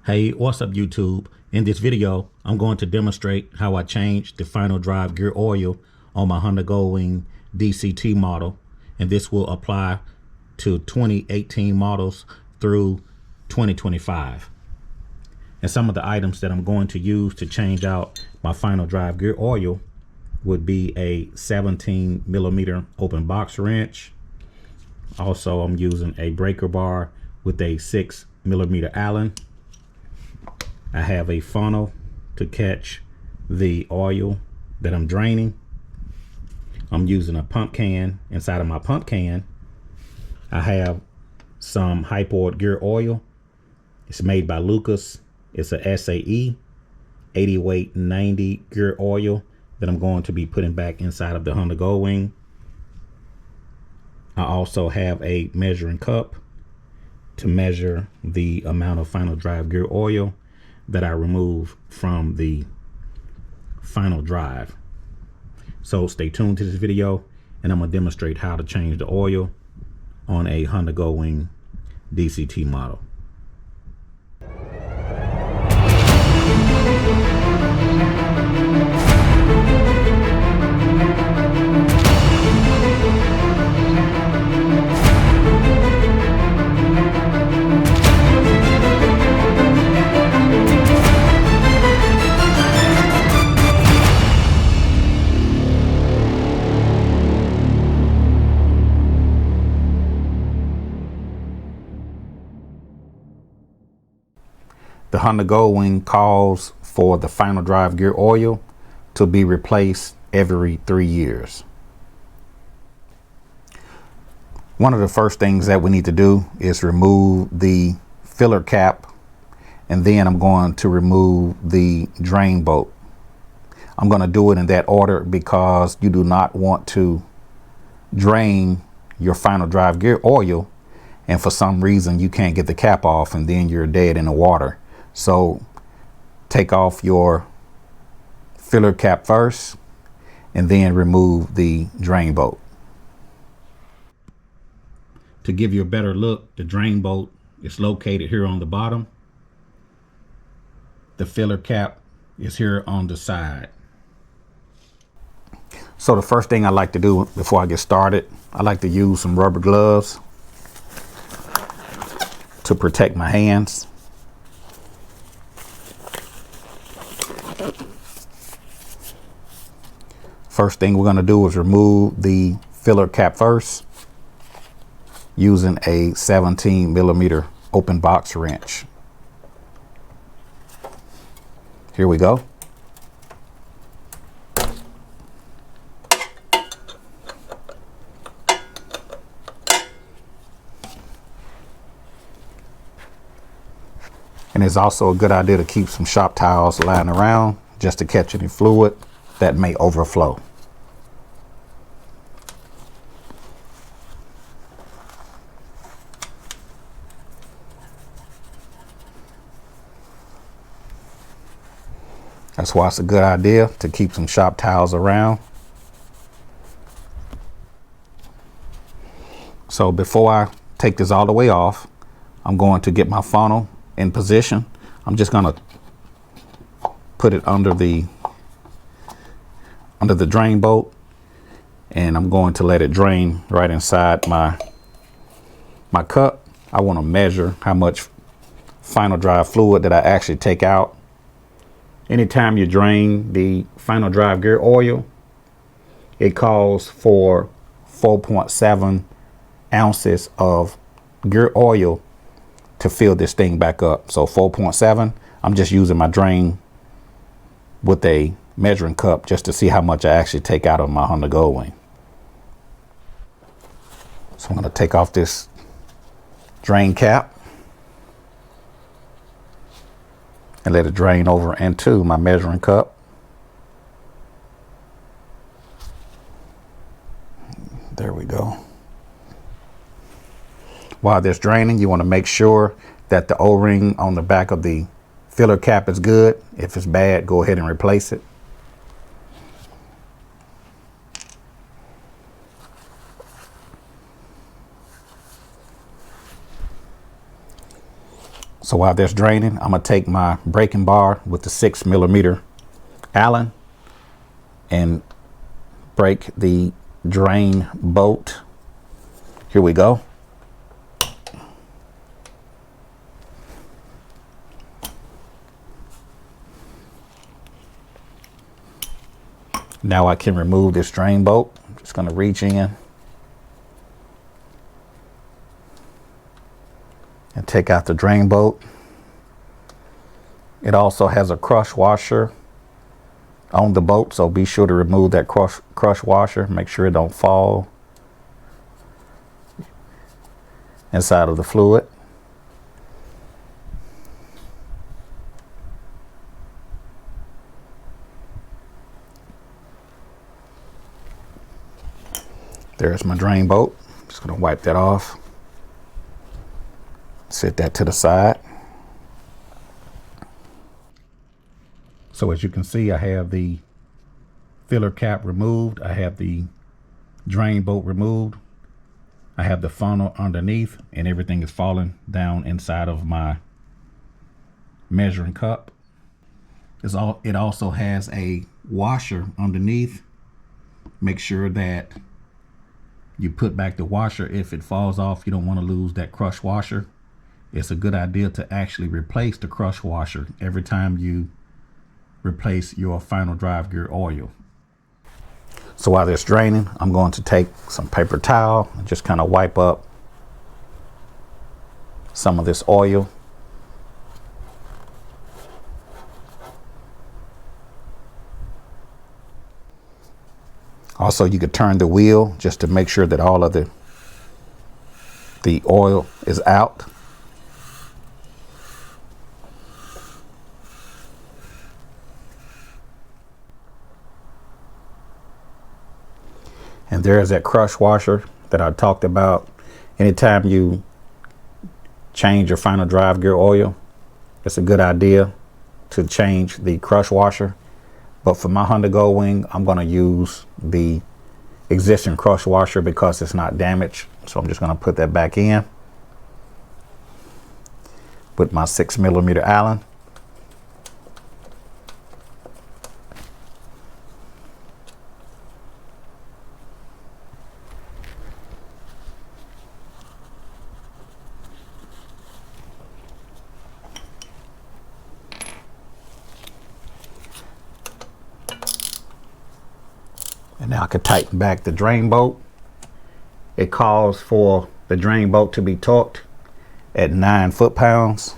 Hey, what's up YouTube? In this video, I'm going to demonstrate how I changed the final drive gear oil on my Honda Goldwing DCT model, and this will apply to 2018 models through 2025. And some of the items that I'm going to use to change out my final drive gear oil would be a 17 millimeter open box wrench. Also, I'm using a breaker bar with a 6 millimeter Allen. I have a funnel to catch the oil that I'm draining. I'm using a pump can. Inside of my pump can, I have some high-powered gear oil. It's made by Lucas. It's a SAE 80 weight 90 gear oil that I'm going to be putting back inside of the Honda Goldwing. I also have a measuring cup to measure the amount of final drive gear oil that I remove from the final drive. So stay tuned to this video, and I'm gonna demonstrate how to change the oil on a Honda Goldwing DCT model. The Honda Goldwing calls for the final drive gear oil to be replaced every 3 years. One of the first things that we need to do is remove the filler cap, and then I'm going to remove the drain bolt. I'm going to do it in that order because you do not want to drain your final drive gear oil and for some reason you can't get the cap off, and then you're dead in the water. So take off your filler cap first and then remove the drain bolt. To give you a better look, the drain bolt is located here on the bottom. The filler cap is here on the side. So the first thing I like to do before I get started, I like to use some rubber gloves to protect my hands. First thing we're going to do is remove the filler cap first using a 17 millimeter open box wrench. Here we go. And it's also a good idea to keep some shop towels lying around just to catch any fluid that may overflow. That's why it's a good idea to keep some shop towels around. So before I take this all the way off, I'm going to get my funnel in position. I'm just going to put it under the drain bolt, and I'm going to let it drain right inside my cup. I want to measure how much final drive fluid that I actually take out. Anytime you drain the final drive gear oil, it calls for 4.7 ounces of gear oil to fill this thing back up. So 4.7, I'm just using my drain with a measuring cup just to see how much I actually take out of my Honda Goldwing. So I'm going to take off this drain cap and let it drain over into my measuring cup. There we go. While this draining, you want to make sure that the O-ring on the back of the filler cap is good. If it's bad, go ahead and replace it. So while that's draining, I'm gonna take my braking bar with the 6mm Allen and break the drain bolt. Here we go. Now I can remove this drain bolt. I'm just gonna reach in and take out the drain bolt. It also has a crush washer on the bolt, so be sure to remove that crush washer. Make sure it don't fall inside of the fluid. There's my drain bolt. Just gonna wipe that off. Set that to the side. So as you can see, I have the filler cap removed. I have the drain bolt removed. I have the funnel underneath, and everything is falling down inside of my measuring cup. It also has a washer underneath. Make sure that you put back the washer. If it falls off, you don't want to lose that crush washer. It's a good idea to actually replace the crush washer every time you replace your final drive gear oil. So while it's draining, I'm going to take some paper towel and just kind of wipe up some of this oil. Also, you could turn the wheel just to make sure that all of the oil is out. And there's that crush washer that I talked about. Anytime you change your final drive gear oil, it's a good idea to change the crush washer. But for my Honda Goldwing, I'm going to use the existing crush washer because it's not damaged. So I'm just going to put that back in with my 6mm Allen. And now I could tighten back the drain bolt. It calls for the drain bolt to be torqued at 9 foot-pounds.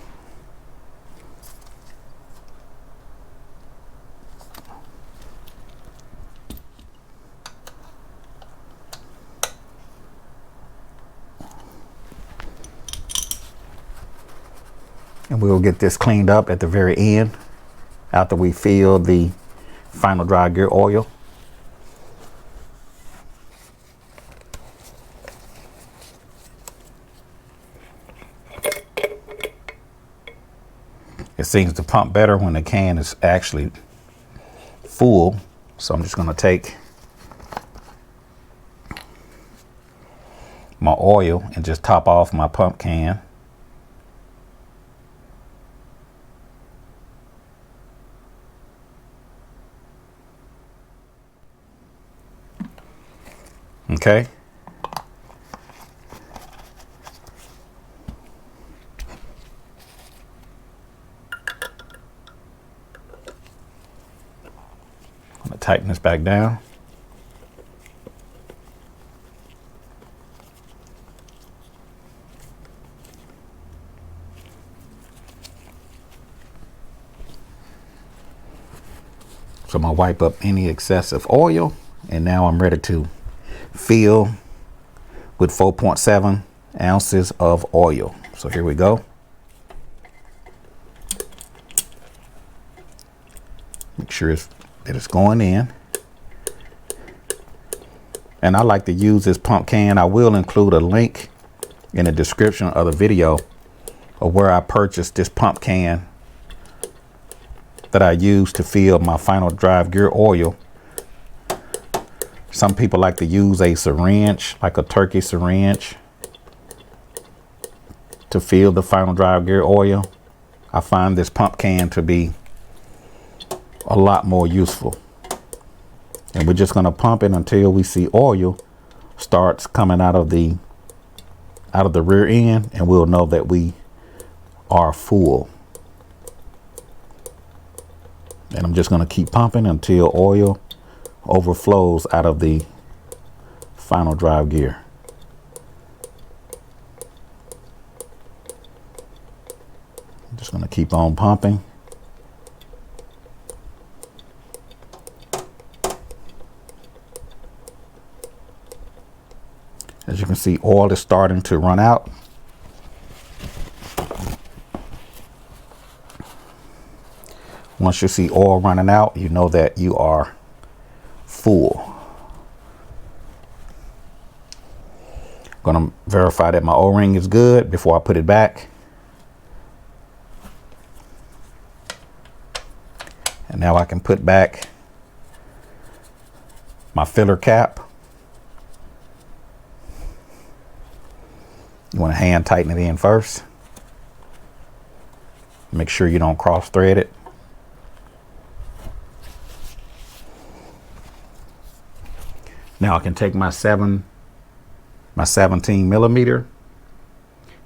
And we'll get this cleaned up at the very end after we fill the final drive gear oil. It seems to pump better when the can is actually full. So I'm just going to take my oil and just top off my pump can. Okay. I'm going to tighten this back down. So I'm going to wipe up any excessive oil, and now I'm ready to fill with 4.7 ounces of oil. So here we go. Make sure that it's going in. And I like to use this pump can. I will include a link in the description of the video of where I purchased this pump can that I use to fill my final drive gear oil. Some people like to use a syringe, like a turkey syringe, to fill the final drive gear oil. I find this pump can to be a lot more useful. And we're just going to pump it until we see oil starts coming out of the rear end, and we'll know that we are full. And I'm just going to keep pumping until oil overflows out of the final drive gear. I'm just going to keep on pumping. As you can see, oil is starting to run out. Once you see oil running out, you know that you are full. I'm going to verify that my O-ring is good before I put it back. And now I can put back my filler cap. You want to hand tighten it in first. Make sure you don't cross thread it. Now I can take my 17 millimeter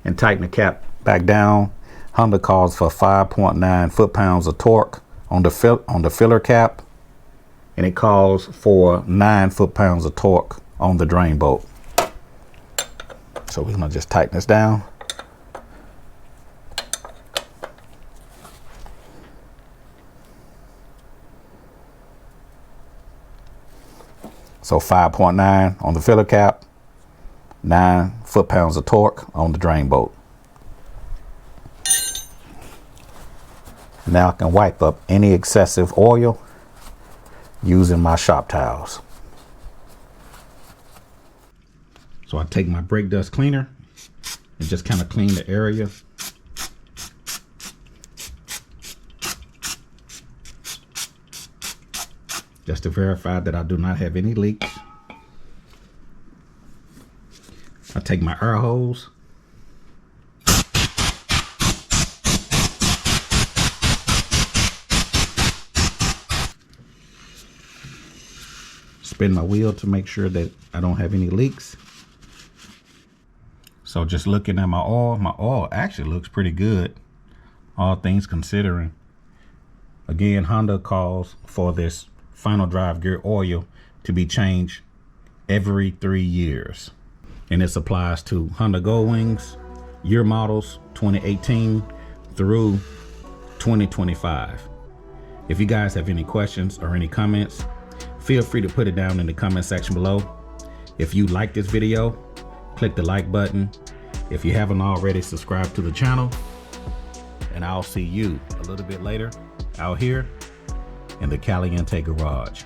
and tighten the cap back down. Honda calls for 5.9 foot-pounds of torque on the filler cap, and it calls for 9 foot-pounds of torque on the drain bolt. So we're gonna just tighten this down. So 5.9 on the filler cap, 9 foot-pounds of torque on the drain bolt. Now I can wipe up any excessive oil using my shop towels. So I take my brake dust cleaner and just kind of clean the area. Just to verify that I do not have any leaks. I take my air hose. Spin my wheel to make sure that I don't have any leaks. So just looking at my oil actually looks pretty good, all things considering. Again, Honda calls for this final drive gear oil to be changed every 3 years. And this applies to Honda Goldwings year models 2018 through 2025. If you guys have any questions or any comments, feel free to put it down in the comment section below. If you like this video, click the like button. If you haven't already, subscribe to the channel. And I'll see you a little bit later out here in the Caliente garage.